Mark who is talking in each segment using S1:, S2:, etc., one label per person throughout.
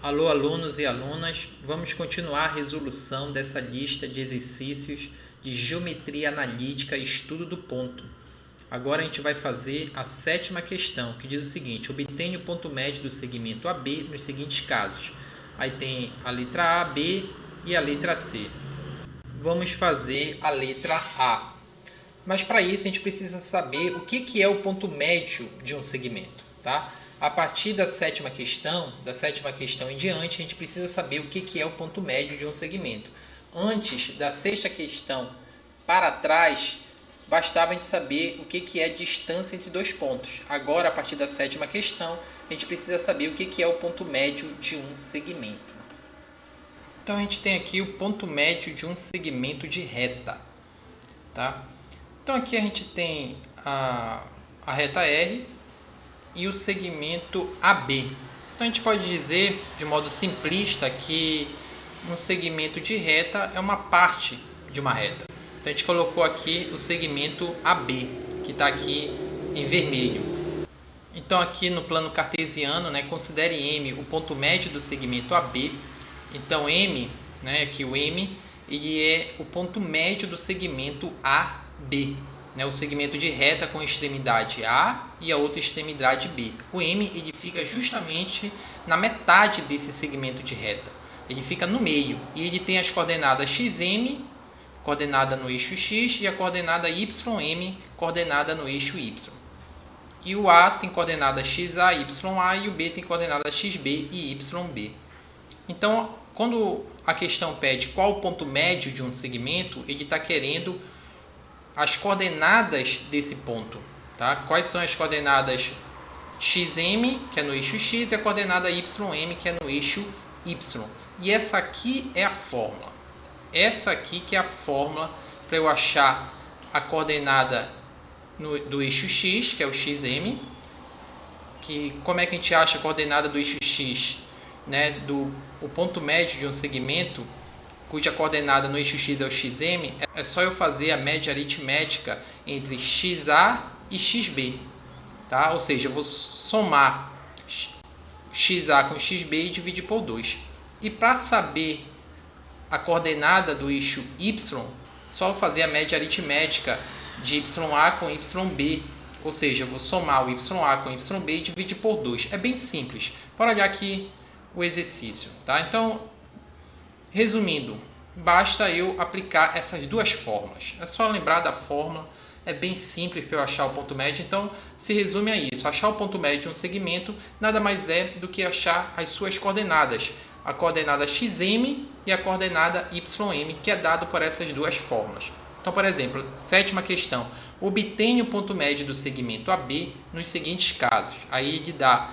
S1: Alô, alunos e alunas, vamos continuar a resolução dessa lista de exercícios de geometria analítica e estudo do ponto. Agora a gente vai fazer a sétima questão, que diz o seguinte: obtenha o ponto médio do segmento AB nos seguintes casos. Aí tem a letra A, B e a letra C. Vamos fazer a letra A. Mas para isso a gente precisa saber o que é o ponto médio de um segmento, tá? A partir da sétima questão em diante, a gente precisa saber o que é o ponto médio de um segmento. Antes da sexta questão para trás, bastava a gente saber o que é a distância entre dois pontos. Agora, a partir da sétima questão, a gente precisa saber o que é o ponto médio de um segmento. Então, a gente tem aqui o ponto médio de um segmento de reta, tá? Então, aqui a gente tem a reta R e o segmento AB. Então, a gente pode dizer, de modo simplista, que um segmento de reta é uma parte de uma reta. Então, a gente colocou aqui o segmento AB, que está aqui em vermelho. Então, aqui no plano cartesiano, considere M o ponto médio do segmento AB. Então, M, aqui o M, ele é o ponto médio do segmento AB. O segmento de reta com a extremidade A e a outra extremidade B. O M ele fica justamente na metade desse segmento de reta. Ele fica no meio e ele tem as coordenadas XM, coordenada no eixo X, e a coordenada YM, coordenada no eixo Y. E o A tem coordenada XA, YA, e o B tem coordenada XB e YB. Então, quando a questão pede qual o ponto médio de um segmento, ele está querendo as coordenadas desse ponto, tá? Quais são as coordenadas XM, que é no eixo X, e a coordenada YM, que é no eixo Y. E essa aqui é a fórmula. Essa aqui que é a fórmula para eu achar a coordenada do eixo X, que é o XM. Como é que a gente acha a coordenada do eixo X? O ponto médio de um segmento cuja coordenada no eixo X é o XM, é só eu fazer a média aritmética entre XA e XB. Tá? Ou seja, eu vou somar XA com XB e dividir por 2. E para saber a coordenada do eixo Y, só eu fazer a média aritmética de YA com YB. Ou seja, eu vou somar o YA com YB e dividir por 2. É bem simples. Bora olhar aqui o exercício. Tá? Então, resumindo, basta eu aplicar essas duas fórmulas. É só lembrar da fórmula, é bem simples para eu achar o ponto médio. Então, se resume a isso. Achar o ponto médio de um segmento nada mais é do que achar as suas coordenadas. A coordenada XM e a coordenada YM, que é dado por essas duas fórmulas. Então, por exemplo, sétima questão. Obtenha o ponto médio do segmento AB nos seguintes casos. Aí ele dá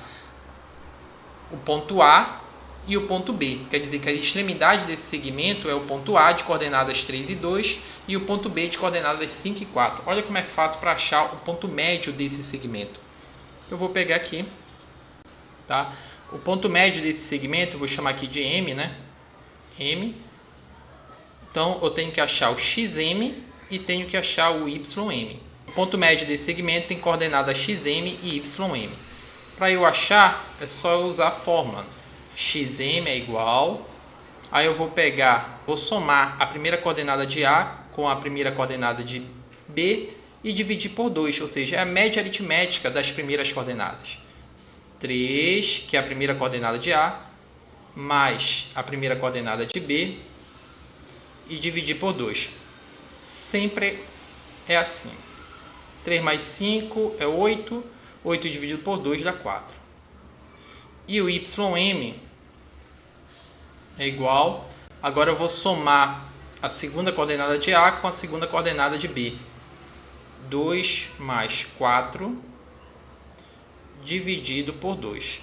S1: o ponto A e o ponto B. Quer dizer que a extremidade desse segmento é o ponto A de coordenadas 3 e 2 e o ponto B de coordenadas 5 e 4. Olha como é fácil para achar o ponto médio desse segmento. Eu vou pegar aqui, tá? O ponto médio desse segmento, eu vou chamar aqui de M, M. Então, eu tenho que achar o XM e tenho que achar o YM. O ponto médio desse segmento tem coordenadas XM e YM. Para eu achar, é só eu usar a fórmula. XM é igual, aí eu vou somar a primeira coordenada de A com a primeira coordenada de B e dividir por 2, ou seja, é a média aritmética das primeiras coordenadas. 3, que é a primeira coordenada de A, mais a primeira coordenada de B e dividir por 2. Sempre é assim. 3 mais 5 é 8, 8 dividido por 2 dá 4. E o YM é igual. Agora eu vou somar a segunda coordenada de A com a segunda coordenada de B. 2 mais 4 dividido por 2.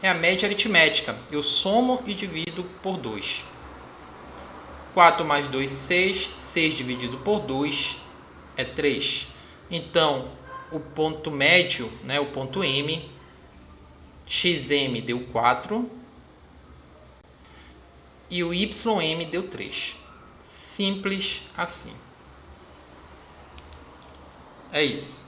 S1: É a média aritmética. Eu somo e divido por 2. 4 mais 2, 6. 6 dividido por 2 é 3. Então, o ponto médio, o ponto M, XM deu 4 e o YM deu 3. Simples assim. É isso.